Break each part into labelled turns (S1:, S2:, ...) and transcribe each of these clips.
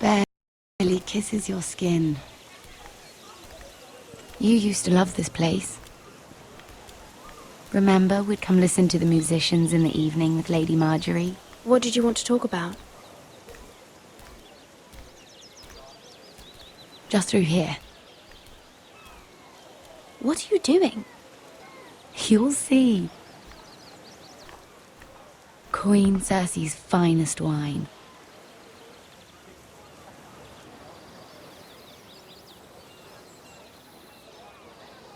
S1: barely kisses your skin. You used to love this place. Remember, we'd come listen to the musicians in the evening with Lady Marjorie?
S2: What did you want to talk about?
S1: Just through here.
S2: What are you doing?
S1: You'll see. Queen Cersei's finest wine.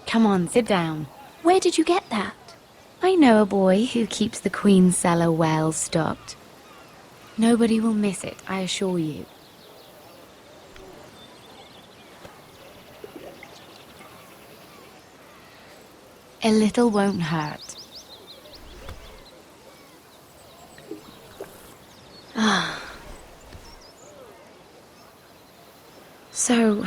S1: Come on, sit down.
S2: Where did you get that?
S1: I know a boy who keeps the Queen's cellar well stocked. Nobody will miss it, I assure you. A little won't hurt. So,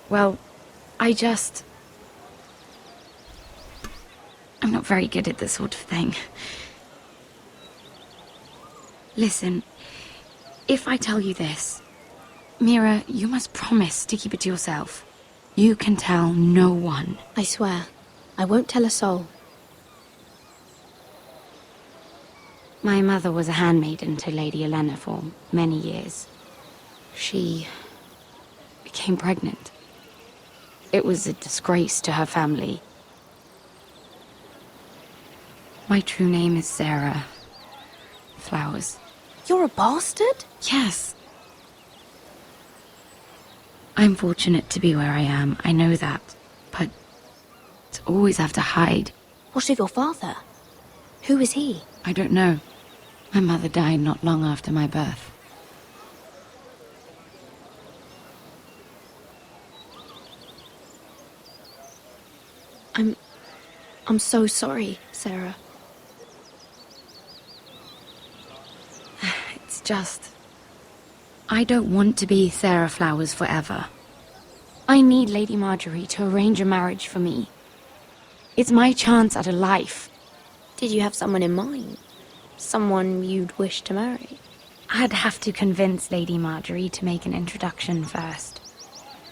S1: Well, I'm not very good at this sort of thing. Listen, if I tell you this, Mira, you must promise to keep it to yourself. You can tell no one.
S2: I swear, I won't tell a soul.
S1: My mother was a handmaiden to Lady Olenna for many years. She became pregnant. It was a disgrace to her family. My true name is Sarah Flowers.
S2: You're a bastard?
S1: Yes. I'm fortunate to be where I am, I know that. But to always have to hide.
S2: What of your father? Who is he?
S1: I don't know. My mother died not long after my birth.
S2: I'm so sorry, Sarah.
S1: It's just... I don't want to be Sarah Flowers forever. I need Lady Marjorie to arrange a marriage for me. It's my chance at a life.
S2: Did you have someone in mind? Someone you'd wish to marry?
S1: I'd have to convince Lady Marjorie to make an introduction first.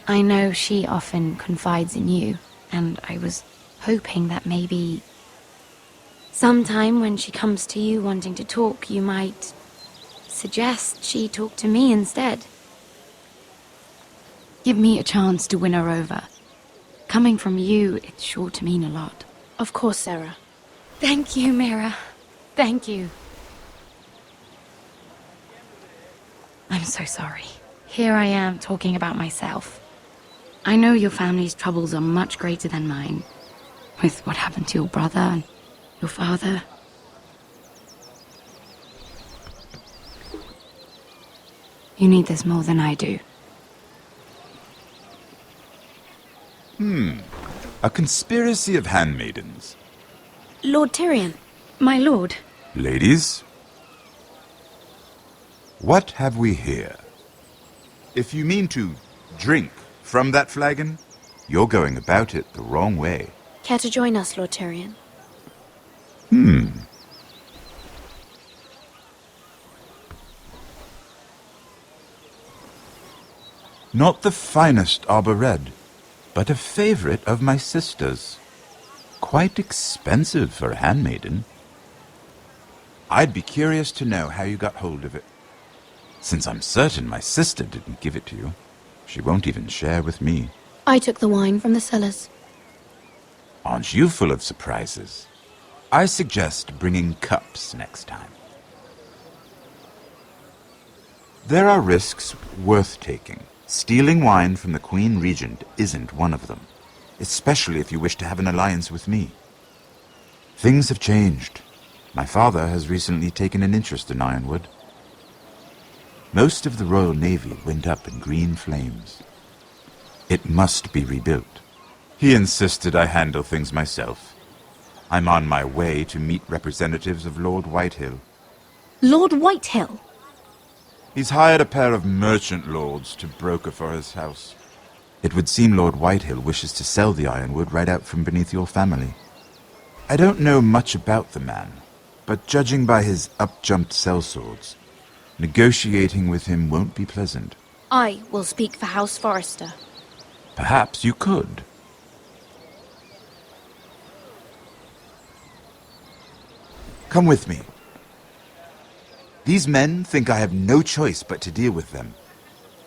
S1: I know she often confides in you, and I was hoping that maybe sometime when she comes to you wanting to talk, you might suggest she talk to me instead. Give me a chance to win her over. Coming from you, it's sure to mean a lot.
S2: Of course, Sarah.
S1: Thank you, Mira. Thank you. I'm so sorry. Here I am talking about myself. I know your family's troubles are much greater than mine. With what happened to your brother and your father. You need this more than I do.
S3: A conspiracy of handmaidens.
S2: Lord Tyrion.
S1: My lord.
S3: Ladies, what have we here? If you mean to drink from that flagon, you're going about it the wrong way.
S2: Care to join us, Lord Tyrion?
S3: Not the finest arbor red, but a favorite of my sister's. Quite expensive for a handmaiden. I'd be curious to know how you got hold of it. Since I'm certain my sister didn't give it to you, she won't even share with me.
S2: I took the wine from the cellars.
S3: Aren't you full of surprises? I suggest bringing cups next time. There are risks worth taking. Stealing wine from the Queen Regent isn't one of them, especially if you wish to have an alliance with me. Things have changed. My father has recently taken an interest in Ironwood. Most of the Royal Navy went up in green flames. It must be rebuilt. He insisted I handle things myself. I'm on my way to meet representatives of Lord Whitehill.
S2: Lord Whitehill?
S3: He's hired a pair of merchant lords to broker for his house. It would seem Lord Whitehill wishes to sell the ironwood right out from beneath your family. I don't know much about the man, but judging by his up-jumped sellswords, negotiating with him won't be pleasant.
S2: I will speak for House Forrester.
S3: Perhaps you could. Come with me. These men think I have no choice but to deal with them.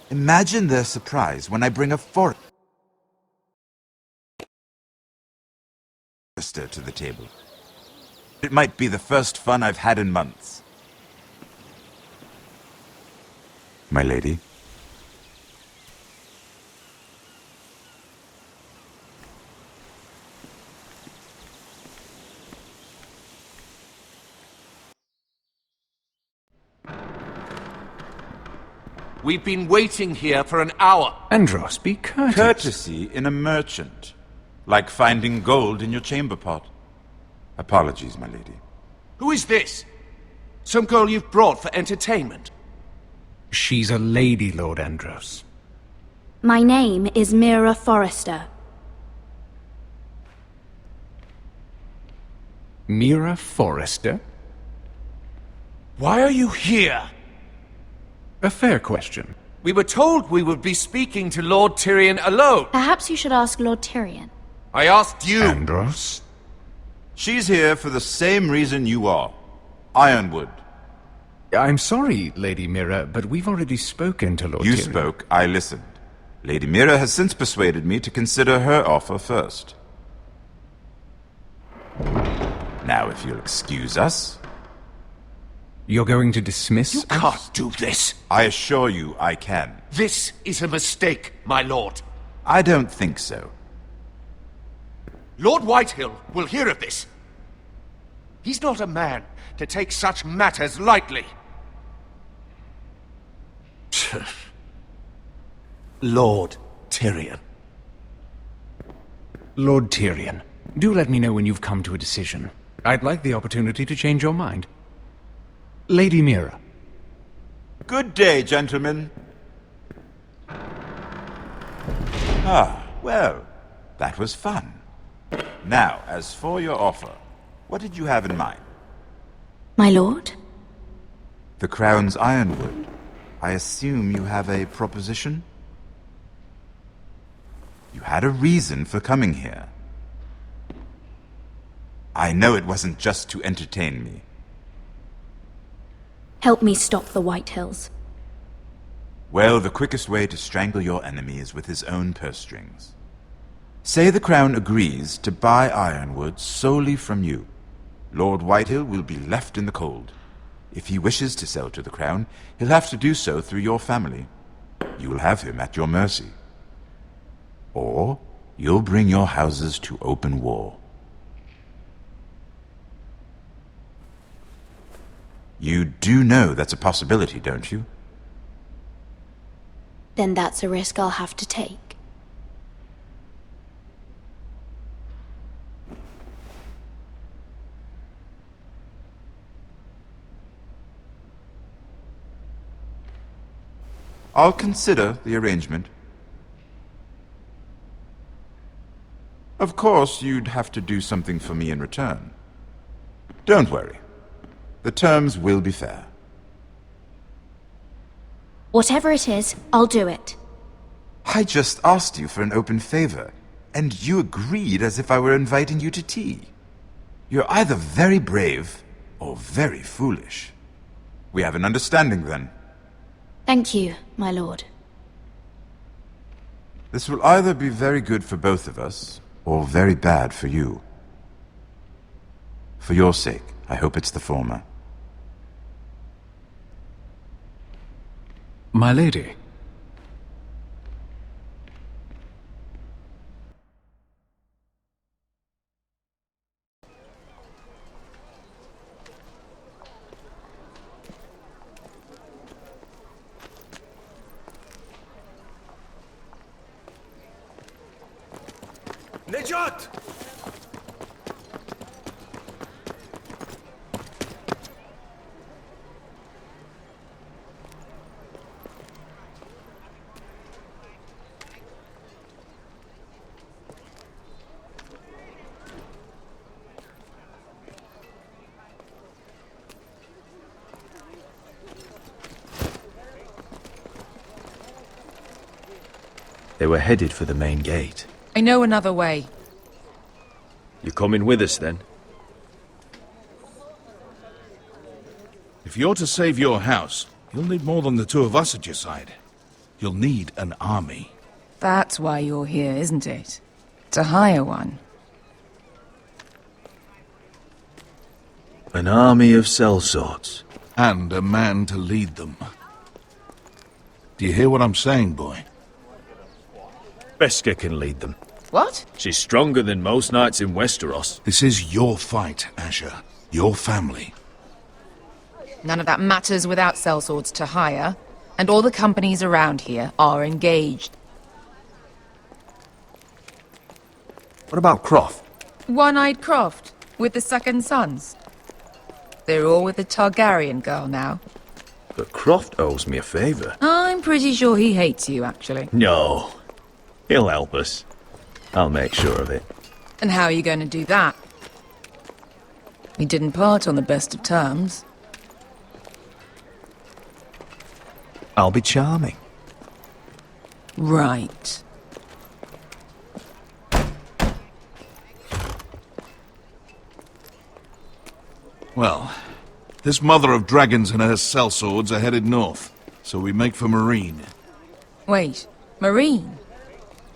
S3: Imagine their surprise when I bring a forester to the table. It might be the first fun I've had in months. My lady.
S4: We've been waiting here for an hour.
S5: Andros, be courteous.
S3: Courtesy in a merchant. Like finding gold in your chamber pot. Apologies, my lady.
S4: Who is this? Some girl you've brought for entertainment?
S5: She's a lady, Lord Andros.
S2: My name is Mira Forrester.
S5: Mira Forrester?
S4: Why are you here?
S5: A fair question.
S4: We were told we would be speaking to Lord Tyrion alone.
S2: Perhaps you should ask Lord Tyrion.
S4: I asked you.
S5: Andros?
S3: She's here for the same reason you are. Ironwood.
S5: I'm sorry, Lady Mira, but we've already spoken to Lord
S3: You
S5: Tyrion.
S3: spoke, I listened. Lady Mira has since persuaded me to consider her offer first. Now, if you'll excuse us...
S5: You're going to dismiss
S4: You
S5: us?
S4: can't do this.
S3: I assure you I can.
S4: This is a mistake, my lord.
S3: I don't think so.
S4: Lord Whitehill will hear of this. He's not a man to take such matters lightly. Lord Tyrion.
S5: Lord Tyrion, do let me know when you've come to a decision. I'd like the opportunity to change your mind. Lady Mira.
S3: Good day, gentlemen. Ah, well, that was fun. Now, as for your offer, what did you have in mind?
S2: My lord?
S3: The Crown's ironwood. I assume you have a proposition? You had a reason for coming here. I know it wasn't just to entertain me.
S2: Help me stop the Whitehills.
S3: Well, the quickest way to strangle your enemy is with his own purse strings. Say the Crown agrees to buy ironwood solely from you. Lord Whitehill will be left in the cold. If he wishes to sell to the Crown, he'll have to do so through your family. You will have him at your mercy. Or you'll bring your houses to open war. You do know that's a possibility, don't you?
S2: Then that's a risk I'll have to take.
S3: I'll consider the arrangement. Of course, you'd have to do something for me in return. Don't worry. The terms will be fair.
S2: Whatever it is, I'll do it.
S3: I just asked you for an open favor, and you agreed as if I were inviting you to tea. You're either very brave or very foolish. We have an understanding then.
S2: Thank you, my lord.
S3: This will either be very good for both of us, or very bad for you. For your sake, I hope it's the former.
S5: My lady.
S4: Nejat!
S6: They were headed for the main gate.
S7: I know another way.
S6: You coming with us, then?
S8: If you're to save your house, you'll need more than the two of us at your side. You'll need an army.
S7: That's why you're here, isn't it? To hire one.
S6: An army of sellswords.
S8: And a man to lead them. Do you hear what I'm saying, boy?
S6: Beska can lead them.
S7: What?
S6: She's stronger than most knights in Westeros.
S8: This is your fight, Asher. Your family.
S7: None of that matters without sellswords to hire, and all the companies around here are engaged.
S6: What about Croft?
S7: One-Eyed Croft, with the second sons. They're all with the Targaryen girl now.
S6: But Croft owes me a favour.
S7: I'm pretty sure he hates you, actually.
S6: No. He'll help us. I'll make sure of it.
S7: And how are you going to do that? We didn't part on the best of terms.
S6: I'll be charming.
S7: Right.
S8: Well, this mother of dragons and her sellswords are headed north, so we make for Marine.
S7: Wait, Marine?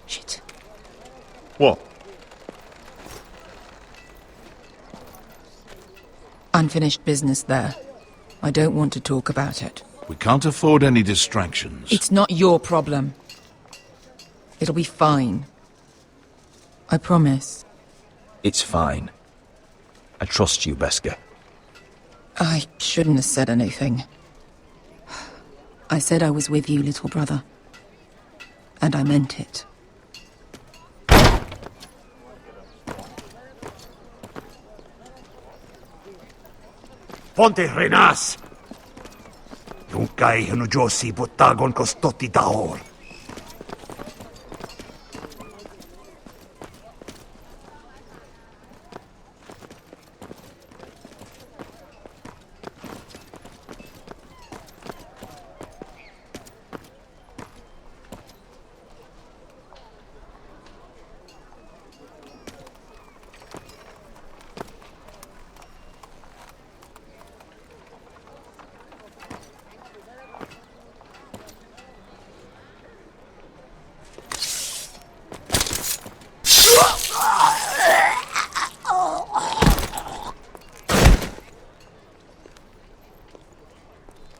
S7: Shit.
S6: What?
S7: Unfinished business there. I don't want to talk about it.
S8: We can't afford any distractions.
S7: It's not your problem. It'll be fine. I promise.
S6: It's fine. I trust you, Beska.
S7: I shouldn't have said anything. I said I was with you, little brother. And I meant it.
S4: Ponte renas! Yung kay hanu Josi botagon kostoti daor.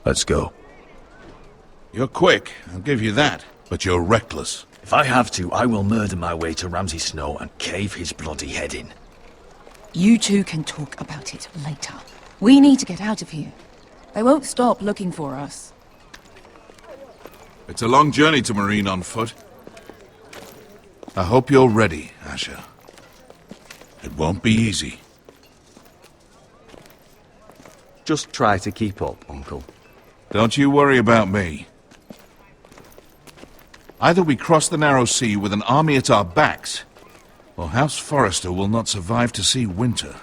S6: Let's go.
S8: You're quick, I'll give you that. But you're reckless.
S6: If I have to, I will murder my way to Ramsay Snow and cave his bloody head in.
S7: You two can talk about it later. We need to get out of here. They won't stop looking for us.
S8: It's a long journey to Marine on foot. I hope you're ready, Asher. It won't be easy.
S6: Just try to keep up, Uncle.
S8: Don't you worry about me. Either we cross the narrow sea with an army at our backs, or House Forrester will not survive to see winter.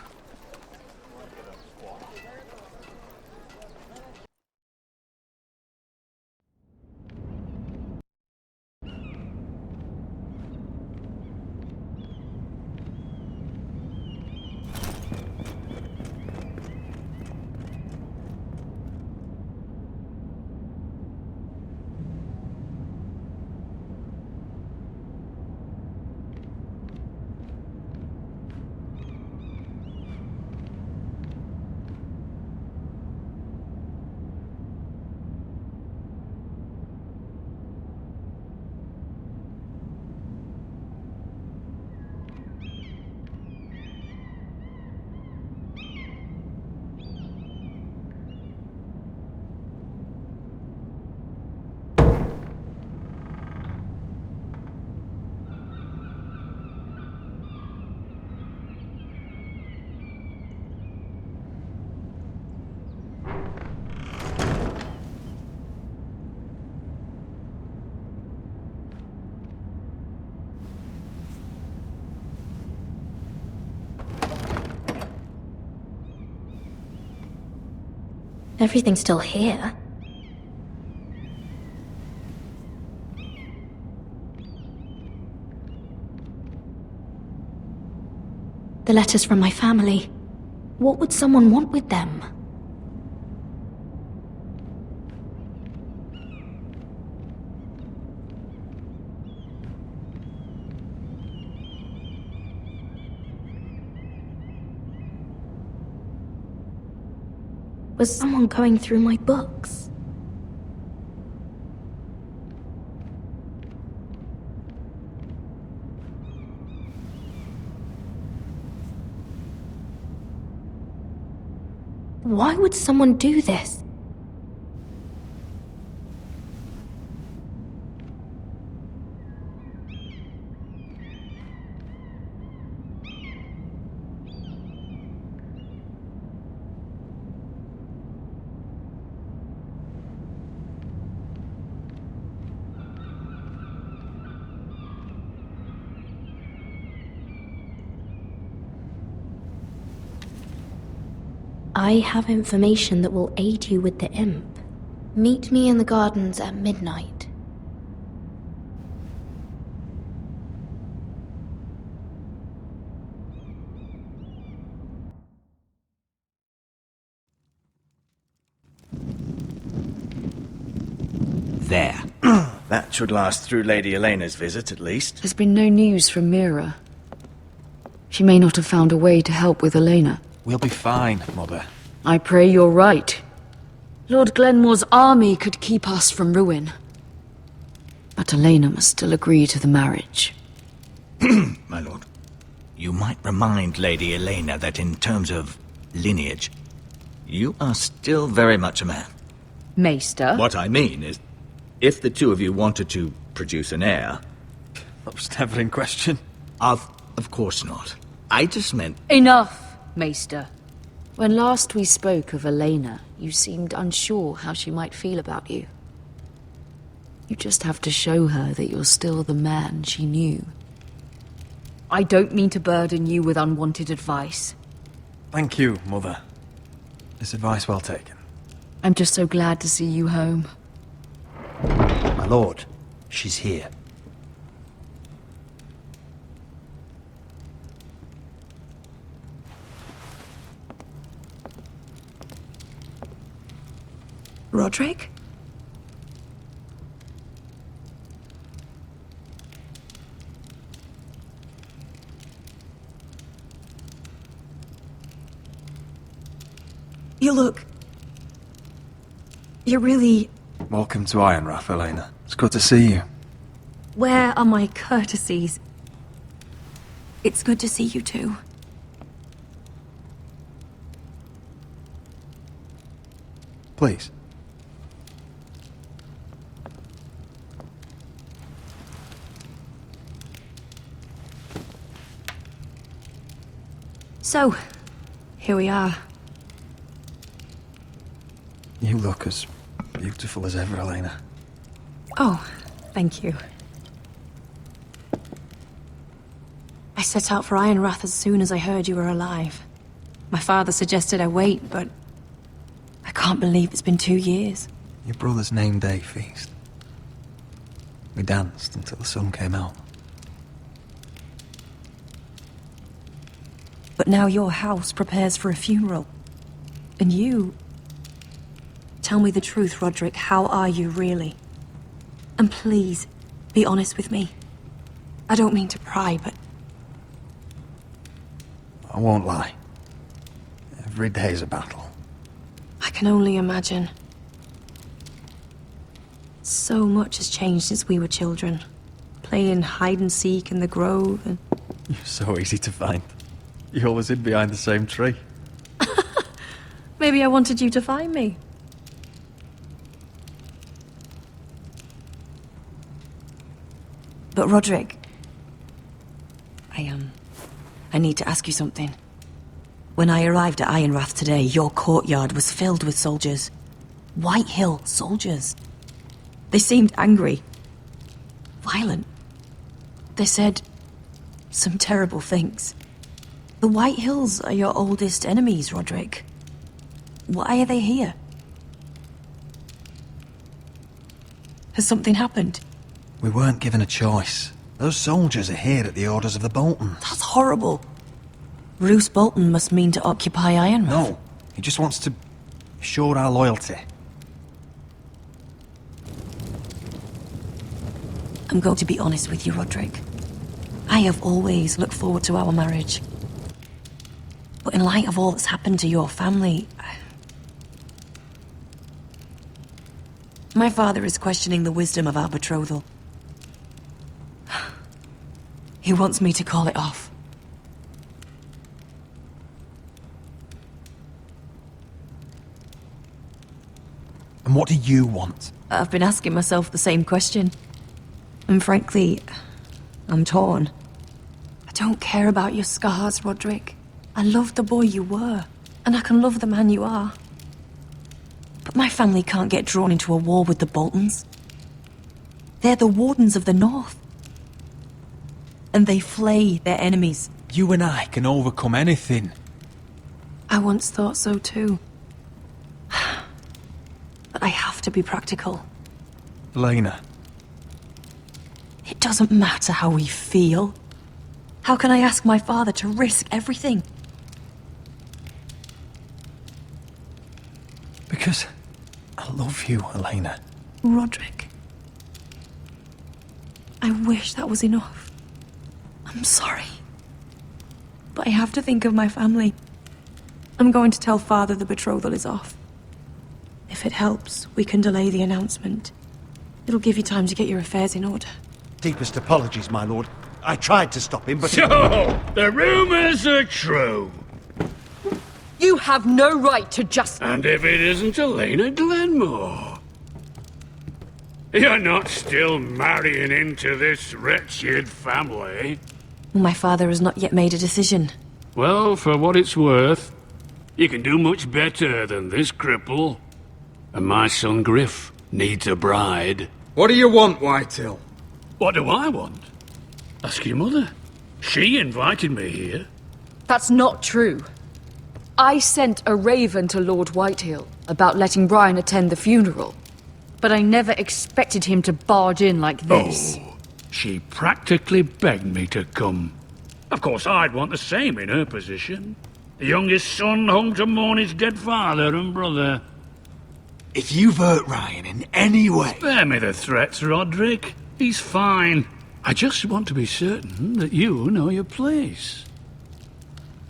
S2: Everything's still here. The letters from my family. What would someone want with them? Was someone going through my books? Why would someone do this? I have information that will aid you with the imp. Meet me in the gardens at midnight.
S6: There. That should last through Lady Elena's visit, at least.
S9: There's been no news from Mira. She may not have found a way to help with Elena.
S5: We'll be fine, Mother.
S9: I pray you're right. Lord Glenmore's army could keep us from ruin. But Elena must still agree to the marriage.
S6: My lord, you might remind Lady Elena that in terms of lineage, you are still very much a man.
S9: Maester?
S6: What I mean is, if the two of you wanted to produce an heir...
S5: That was never in question.
S6: Of course not. I just meant...
S9: Enough, Maester. When last we spoke of Elena, you seemed unsure how she might feel about you. You just have to show her that you're still the man she knew. I don't mean to burden you with unwanted advice.
S5: Thank you, Mother. This advice well taken.
S9: I'm just so glad to see you home.
S6: My lord, she's here.
S7: Roderick? You look... You're really...
S5: Welcome to Ironrath, Elena. It's good to see you.
S7: Where are my courtesies? It's good to see you too.
S5: Please.
S7: So, here we are.
S5: You look as beautiful as ever, Elena.
S7: Oh, thank you. I set out for Ironrath as soon as I heard you were alive. My father suggested I wait, but I can't believe it's been 2 years.
S5: Your brother's name day feast. We danced until the sun came out.
S7: But now your house prepares for a funeral. And you... Tell me the truth, Roderick. How are you, really? And please, be honest with me. I don't mean to pry, but...
S5: I won't lie. Every day's a battle.
S7: I can only imagine. So much has changed since we were children. Playing hide and seek in the grove and...
S5: You're so easy to find. You always hid behind the same tree.
S7: Maybe I wanted you to find me. But Roderick... I need to ask you something. When I arrived at Ironrath today, your courtyard was filled with soldiers. White Hill soldiers. They seemed angry. Violent. They said some terrible things. The White Hills are your oldest enemies, Roderick. Why are they here? Has something happened?
S5: We weren't given a choice. Those soldiers are here at the orders of the Boltons.
S7: That's horrible. Roose Bolton must mean to occupy Ironrath.
S10: No, he just wants to show our loyalty.
S7: I'm going to be honest with you, Roderick. I have always looked forward to our marriage. But in light of all that's happened to your family... My father is questioning the wisdom of our betrothal. He wants me to call it off.
S10: And what do you want?
S7: I've been asking myself the same question. And frankly, I'm torn. I don't care about your scars, Roderick. I love the boy you were, and I can love the man you are. But my family can't get drawn into a war with the Boltons. They're the Wardens of the North. And they flay their enemies.
S10: You and I can overcome anything.
S7: I once thought so too. But I have to be practical.
S10: Lena.
S7: It doesn't matter how we feel. How can I ask my father to risk everything?
S10: Because I love you, Elena.
S7: Roderick. I wish that was enough. I'm sorry. But I have to think of my family. I'm going to tell Father the betrothal is off. If it helps, we can delay the announcement. It'll give you time to get your affairs in order.
S4: Deepest apologies, my lord. I tried to stop him, but...
S11: So, the rumors are true.
S9: You have no right to just...
S11: And if it isn't Elena Glenmore? You're not still marrying into this wretched family.
S7: My father has not yet made a decision.
S11: Well, for what it's worth, you can do much better than this cripple. And my son Griff needs a bride.
S12: What do you want, Whitehill?
S11: What do I want? Ask your mother. She invited me here.
S9: That's not true. I sent a raven to Lord Whitehill about letting Brian attend the funeral. But I never expected him to barge in like this.
S11: Oh, she practically begged me to come. Of course, I'd want the same in her position. The youngest son home to mourn his dead father and brother.
S12: If you've hurt Ryan in any way...
S11: Spare me the threats, Roderick. He's fine. I just want to be certain that you know your place.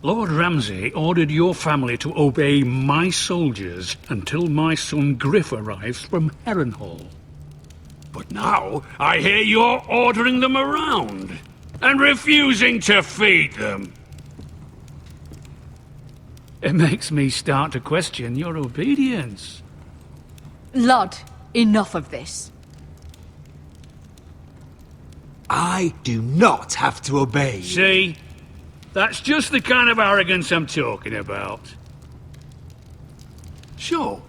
S11: Lord Ramsay ordered your family to obey my soldiers until my son Griff arrives from Harrenhal. But now I hear you're ordering them around and refusing to feed them. It makes me start to question your obedience.
S9: Lud, enough of this.
S12: I do not have to obey you.
S11: See? That's just the kind of arrogance I'm talking about. So,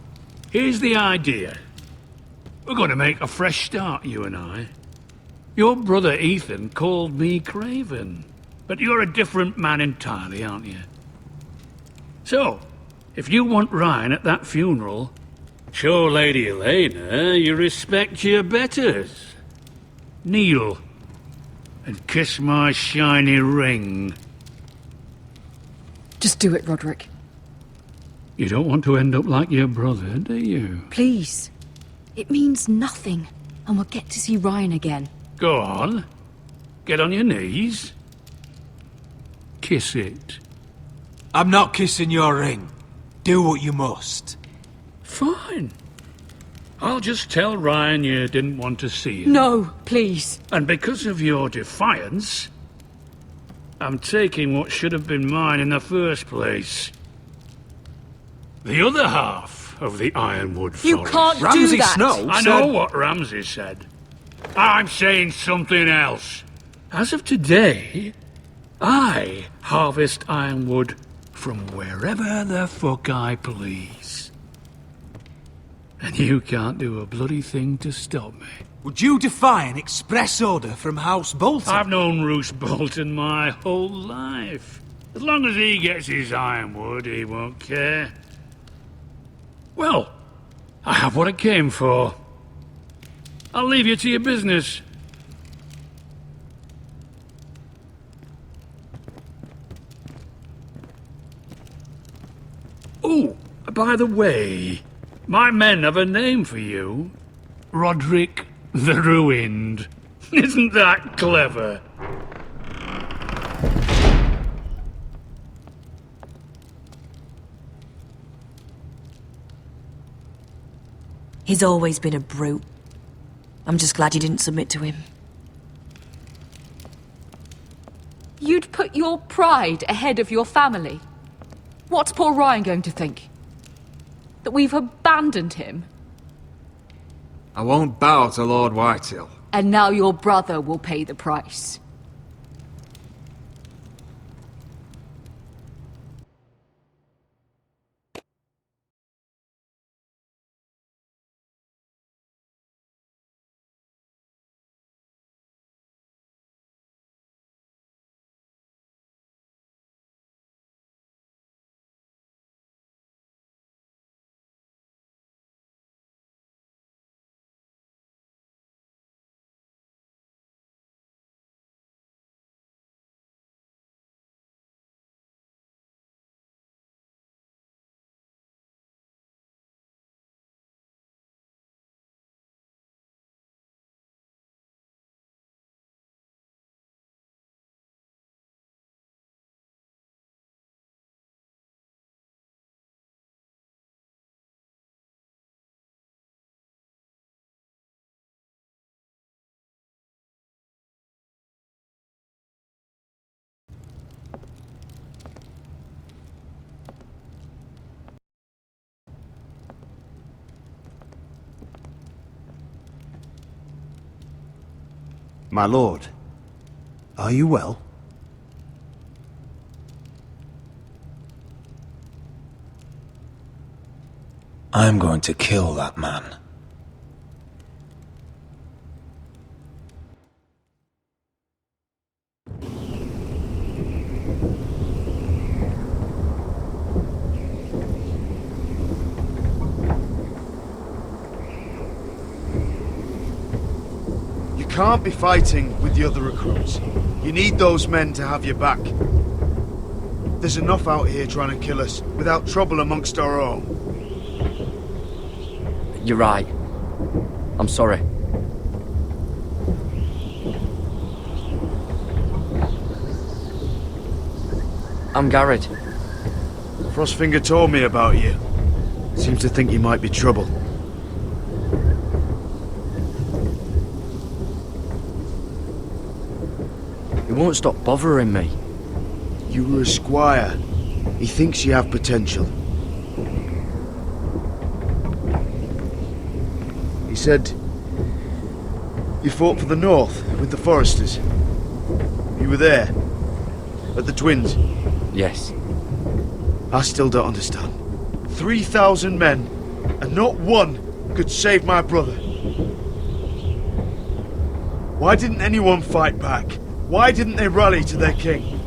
S11: here's the idea. We're going to make a fresh start, you and I. Your brother Ethan called me Craven, but you're a different man entirely, aren't you? So, if you want Ryan at that funeral, show Lady Elena you respect your betters. Kneel and kiss my shiny ring.
S9: Just do it, Roderick.
S11: You don't want to end up like your brother, do you?
S9: Please. It means nothing, and we'll get to see Ryan again.
S11: Go on. Get on your knees. Kiss it.
S12: I'm not kissing your ring. Do what you must.
S11: Fine. I'll just tell Ryan you didn't want to see him.
S9: No, please.
S11: And because of your defiance, I'm taking what should have been mine in the first place. The other half of the Ironwood Forest.
S9: You can't do
S12: Ramsay
S9: that!
S12: Snow
S11: I
S12: said...
S11: know what Ramsay said. I'm saying something else. As of today, I harvest ironwood from wherever the fuck I please. And you can't do a bloody thing to stop me.
S12: Would you defy an express order from House Bolton?
S11: I've known Roose Bolton my whole life. As long as he gets his ironwood, he won't care. Well, I have what I came for. I'll leave you to your business. By the way, my men have a name for you. Roderick the Ruined. Isn't that clever?
S7: He's always been a brute. I'm just glad you didn't submit to him.
S9: You'd put your pride ahead of your family. What's poor Ryan going to think? That we've abandoned him?
S12: I won't bow to Lord Whitehill.
S9: And now your brother will pay the price.
S13: My lord, are you well?
S10: I'm going to kill that man.
S14: You can't be fighting with the other recruits. You need those men to have your back. There's enough out here trying to kill us, without trouble amongst our own.
S15: You're right. I'm sorry. I'm Garrett.
S14: Frostfinger told me about you. Seems to think you might be trouble.
S15: He won't stop bothering me.
S14: You were a squire. He thinks you have potential. He said you fought for the North with the Foresters. You were there, at the Twins.
S15: Yes.
S14: I still don't understand. 3,000 men, and not one could save my brother. Why didn't anyone fight back? Why didn't they rally to their king?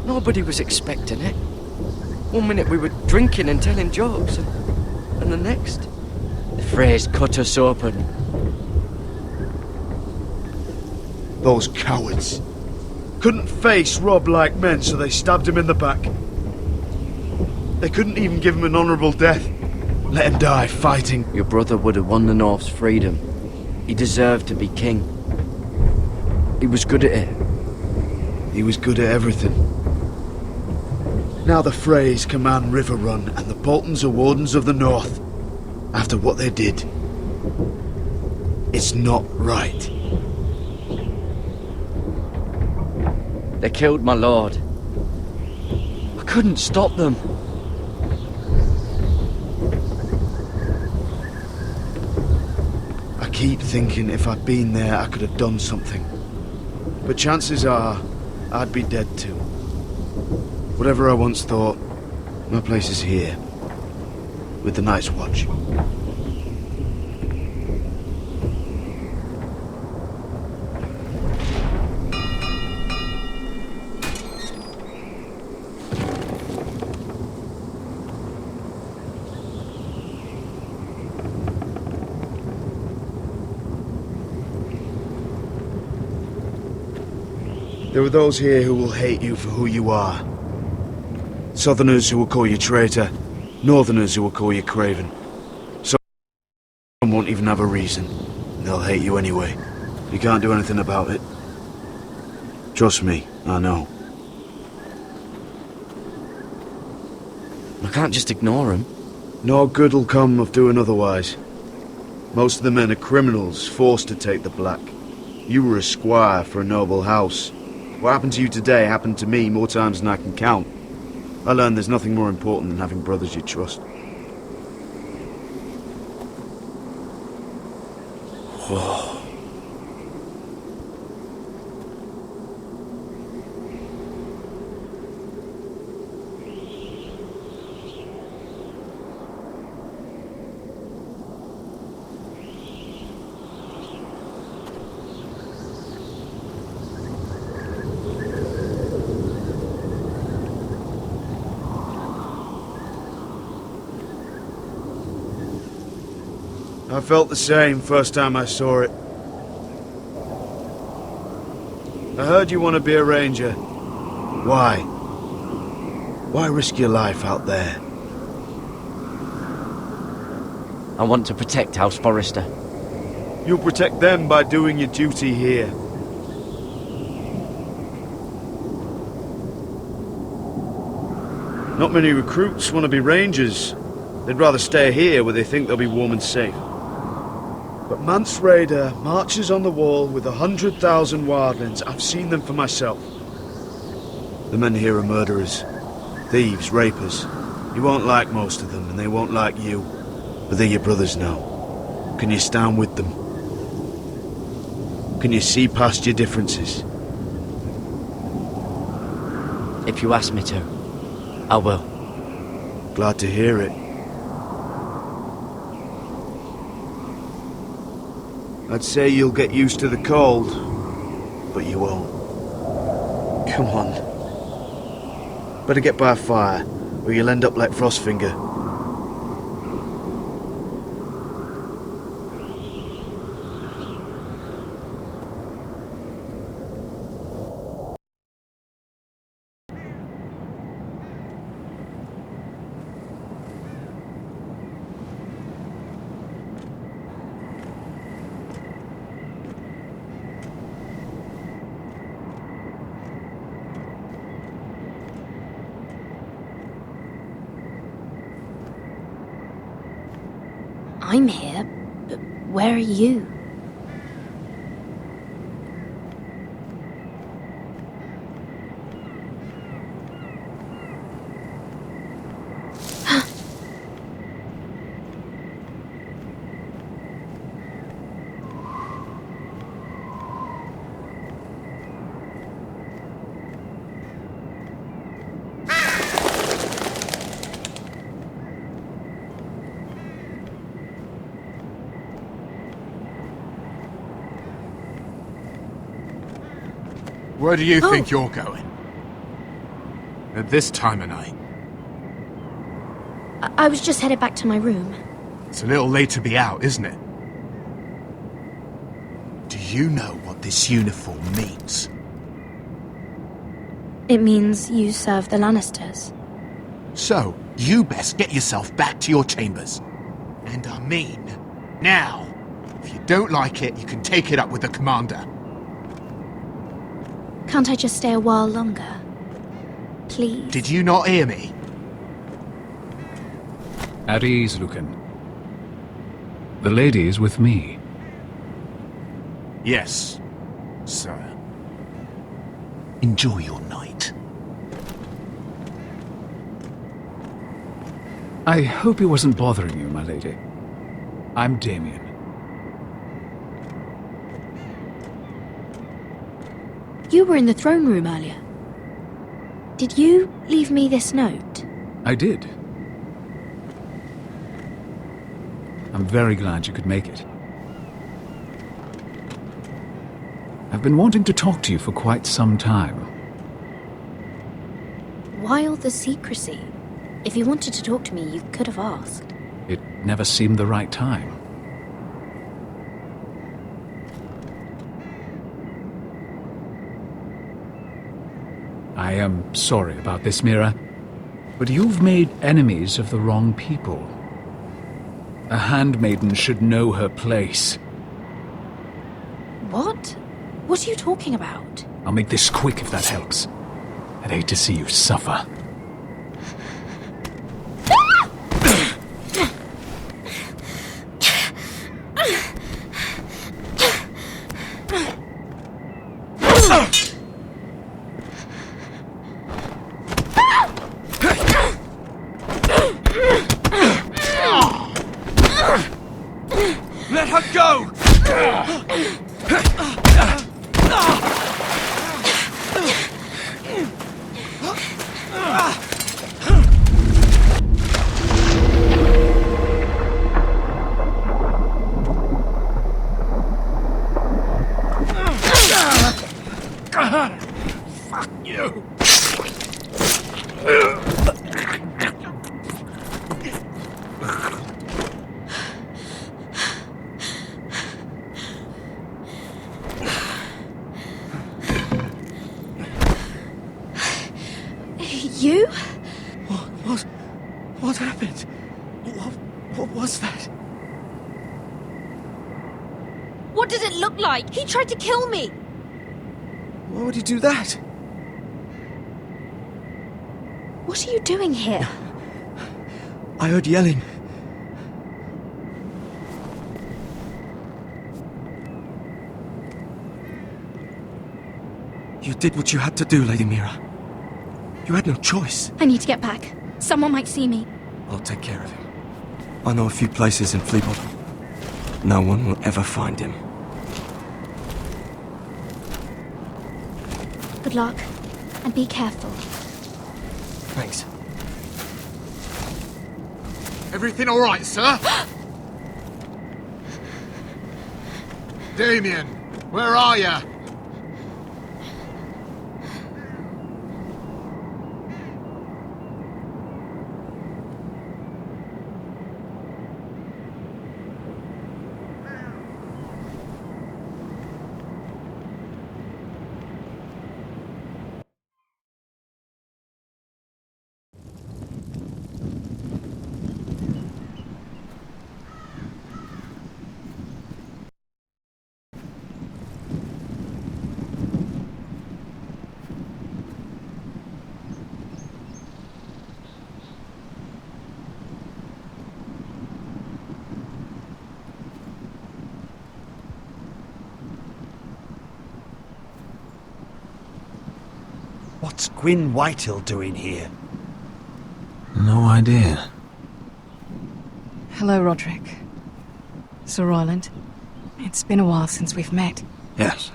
S15: Nobody was expecting it. One minute we were drinking and telling jokes, and the next, the Freys cut us open.
S14: Those cowards. Couldn't face Rob like men, so they stabbed him in the back. They couldn't even give him an honourable death. Let him die fighting.
S15: Your brother would have won the North's freedom. He deserved to be king. He was good at it.
S14: He was good at everything. Now the Freys command River Run, and the Boltons are wardens of the North. After what they did. It's not right.
S15: They killed my lord. I couldn't stop them.
S14: I keep thinking if I'd been there, I could have done something. But chances are, I'd be dead too. Whatever I once thought, my place is here. With the Night's Watch. There are those here who will hate you for who you are. Southerners who will call you traitor, Northerners who will call you Craven. Some won't even have a reason. They'll hate you anyway. You can't do anything about it. Trust me, I know.
S15: I can't just ignore him.
S14: No good'll come of doing otherwise. Most of the men are criminals, forced to take the black. You were a squire for a noble house. What happened to you today happened to me more times than I can count. I learned there's nothing more important than having brothers you trust. Whoa. I felt the same first time I saw it. I heard you want to be a ranger. Why? Why risk your life out there?
S15: I want to protect House Forrester.
S14: You'll protect them by doing your duty here. Not many recruits want to be rangers. They'd rather stay here where they think they'll be warm and safe. But Mance Rayder marches on the wall with 100,000 wildlings. I've seen them for myself. The men here are murderers, thieves, rapers. You won't like most of them, and they won't like you. But they're your brothers now. Can you stand with them? Can you see past your differences?
S15: If you ask me to, I will.
S14: Glad to hear it. I'd say you'll get used to the cold, but you won't. Come on. Better get by a fire, or you'll end up like Frostfinger.
S2: I'm here, but where are you?
S16: Where do you think you're going? At this time of night?
S2: I was just headed back to my room.
S16: It's a little late to be out, isn't it? Do you know what this uniform means?
S2: It means you serve the Lannisters.
S16: So, you best get yourself back to your chambers. And I mean, now. If you don't like it, you can take it up with the commander.
S2: Can't I just stay a while longer? Please?
S16: Did you not hear me?
S5: At ease, Lucan. The lady is with me.
S16: Yes, sir. Enjoy your night.
S5: I hope he wasn't bothering you, my lady. I'm Damien.
S2: You were in the throne room earlier. Did you leave me this note?
S5: I did. I'm very glad you could make it. I've been wanting to talk to you for quite some time.
S2: Why all the secrecy? If you wanted to talk to me, you could have asked.
S5: It never seemed the right time. I am sorry about this, Mira. But you've made enemies of the wrong people. A handmaiden should know her place.
S2: What? What are you talking about?
S5: I'll make this quick if that helps. I'd hate to see you suffer.
S15: Let her go!
S11: Fuck you!
S2: You?
S15: What happened? What was that?
S2: What did it look like? He tried to kill me!
S15: Why would he do that?
S2: What are you doing here?
S15: I heard yelling. You did what you had to do, Lady Mira. You had no choice.
S2: I need to get back. Someone might see me.
S15: I'll take care of him. I know a few places in Fleabottom. No one will ever find him.
S2: Good luck. And be careful.
S15: Thanks.
S16: Everything all right, sir? Damien, where are you?
S13: What's Gwyn Whitehill doing here?
S10: No idea.
S17: Hello, Roderick. Sir Royland. It's been a while since we've met.
S10: Yes.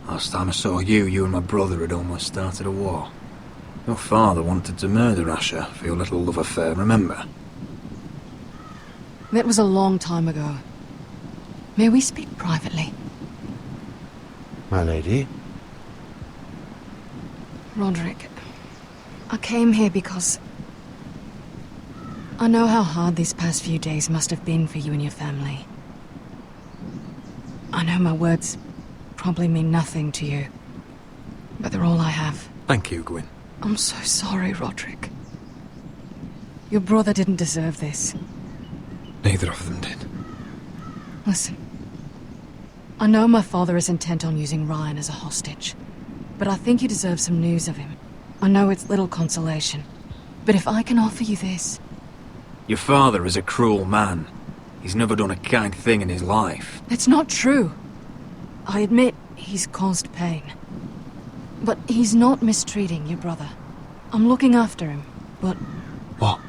S10: Last time I saw you and my brother had almost started a war. Your father wanted to murder Asher for your little love affair, remember?
S17: That was a long time ago. May we speak privately?
S13: My lady?
S17: Roderick, I came here because I know how hard these past few days must have been for you and your family. I know my words probably mean nothing to you, but they're all I have.
S10: Thank you, Gwyn.
S17: I'm so sorry, Roderick. Your brother didn't deserve this.
S10: Neither of them did.
S17: Listen, I know my father is intent on using Ryan as a hostage, but I think you deserve some news of him. I know it's little consolation, but if I can offer you this...
S10: Your father is a cruel man. He's never done a kind thing in his life.
S17: It's not true. I admit he's caused pain. But he's not mistreating your brother. I'm looking after him, but...
S10: What?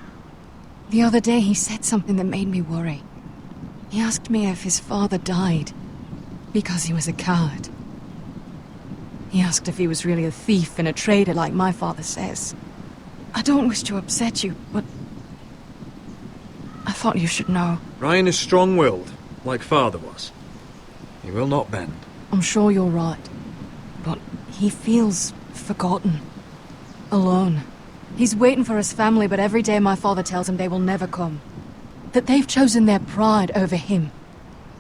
S17: The other day he said something that made me worry. He asked me if his father died because he was a coward. He asked if he was really a thief and a traitor like my father says. I don't wish to upset you, but... I thought you should know.
S10: Ryan is strong-willed, like father was. He will not bend.
S17: I'm sure you're right, but he feels forgotten. Alone. He's waiting for his family, but every day my father tells him they will never come. That they've chosen their pride over him.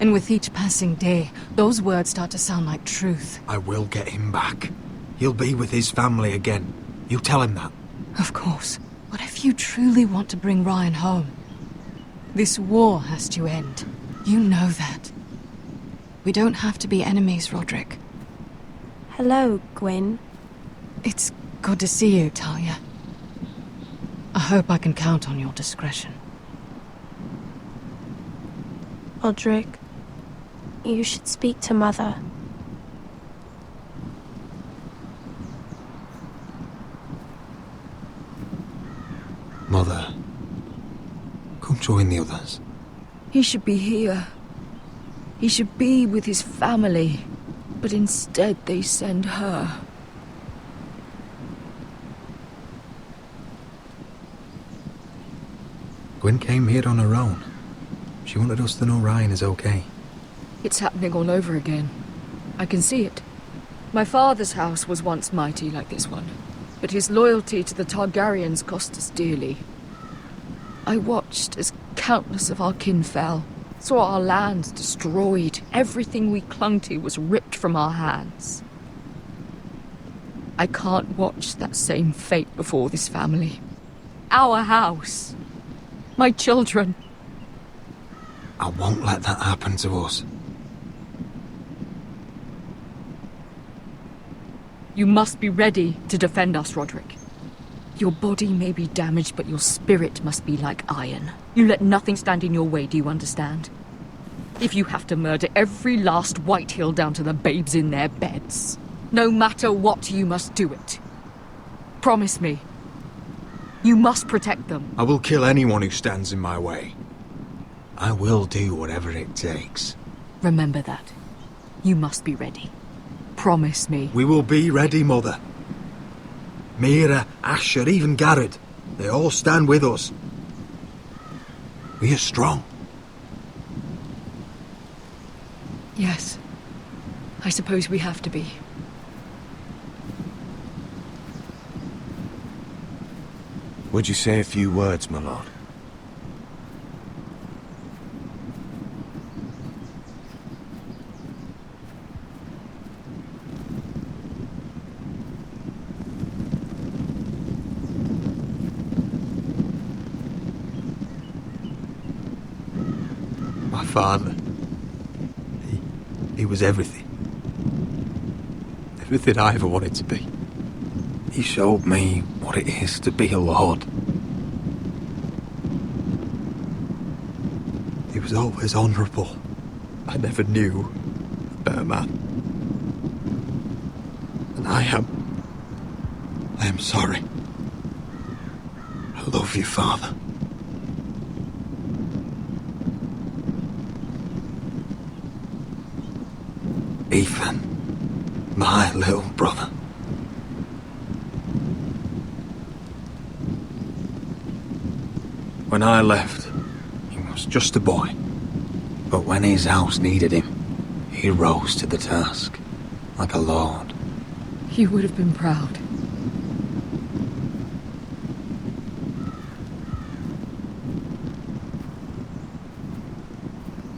S17: And with each passing day, those words start to sound like truth.
S12: I will get him back. He'll be with his family again. You tell him that.
S17: Of course. What if you truly want to bring Ryan home? This war has to end. You know that. We don't have to be enemies, Roderick.
S18: Hello, Gwyn.
S17: It's good to see you, Talia. I hope I can count on your discretion.
S18: Roderick, you should speak to Mother.
S10: Mother, come join the others.
S9: He should be here. He should be with his family. But instead they send her.
S10: Gwyn came here on her own. She wanted us to know Ryan is okay.
S9: It's happening all over again. I can see it. My father's house was once mighty like this one, but his loyalty to the Targaryens cost us dearly. I watched as countless of our kin fell, saw our lands destroyed, everything we clung to was ripped from our hands. I can't watch that same fate before this family. Our house. My children.
S10: I won't let that happen to us.
S9: You must be ready to defend us, Roderick. Your body may be damaged, but your spirit must be like iron. You let nothing stand in your way, do you understand? If you have to murder every last Whitehill down to the babes in their beds, no matter what, you must do it. Promise me. You must protect them.
S10: I will kill anyone who stands in my way. I will do whatever it takes.
S9: Remember that. You must be ready. Promise me.
S10: We will be ready, Mother. Mira, Asher, even Garrett. They all stand with us. We are strong.
S9: Yes. I suppose we have to be.
S13: Would you say a few words, my lord?
S10: My father. He was everything. Everything I ever wanted to be. He showed me what it is to be a lord. He was always honourable. I never knew a better man. And I am sorry. I love you, Father. Ethan, my little brother. When I left, he was just a boy. But when his house needed him, he rose to the task, like a lord.
S9: You would have been proud.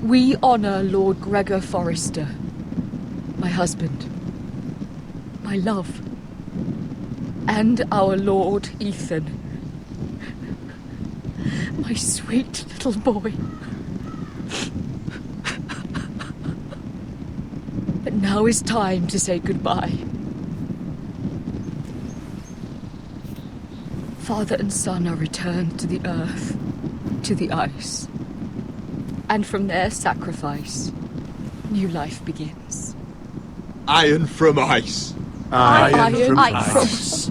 S9: We honor Lord Gregor Forrester, my husband, my love, and our Lord Ethan, my sweet little boy. But now is time to say goodbye. Father and son are returned to the earth, to the ice. And from their sacrifice, new life begins.
S10: Iron from ice.
S9: Iron from ice.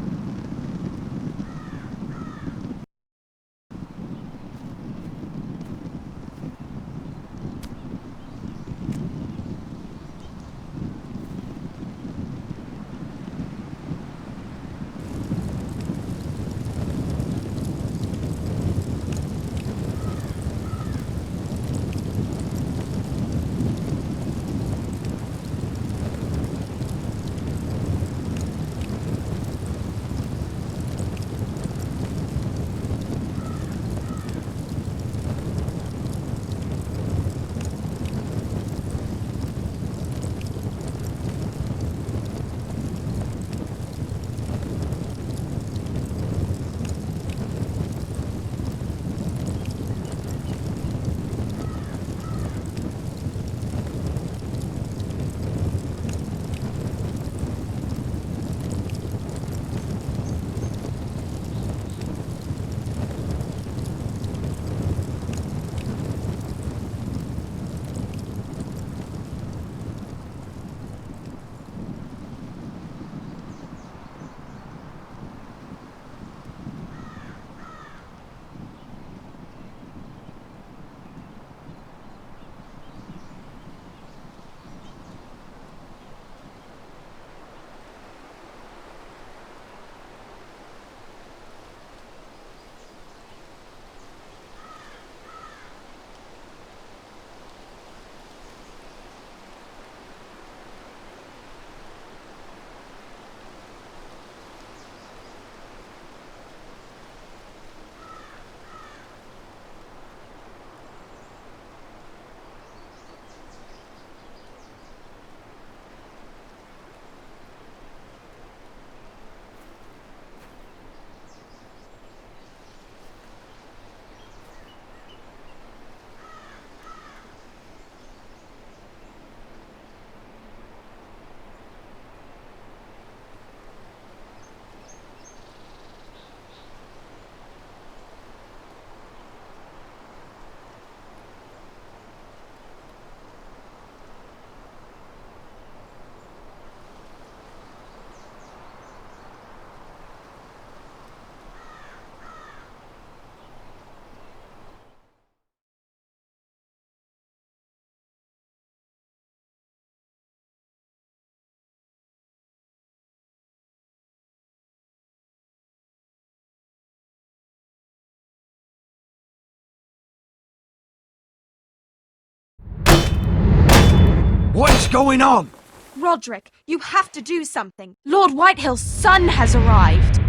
S12: What is going on?
S19: Roderick, you have to do something. Lord Whitehill's son has arrived.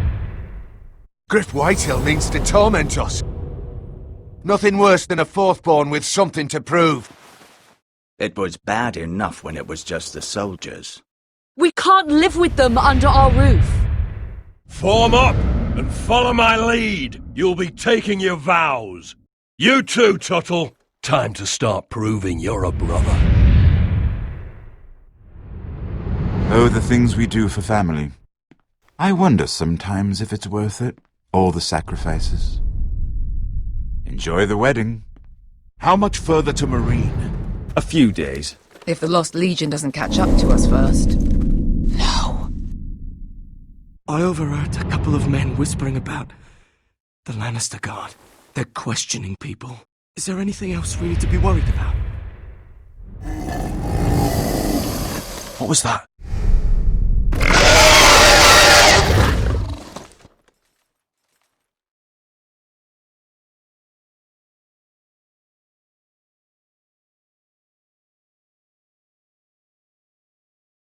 S4: Griff Whitehill means to torment us. Nothing worse than a fourthborn with something to prove.
S6: It was bad enough when it was just the soldiers.
S9: We can't live with them under our roof.
S20: Form up and follow my lead. You'll be taking your vows. You too, Tuttle. Time to start proving you're a brother.
S3: Oh, the things we do for family. I wonder sometimes if it's worth it. All the sacrifices. Enjoy the wedding.
S8: How much further to Marine?
S21: A few days.
S22: If the Lost Legion doesn't catch up to us first.
S12: I overheard a couple of men whispering about the Lannister Guard. They're questioning people. Is there anything else we need to be worried about?
S8: What was that?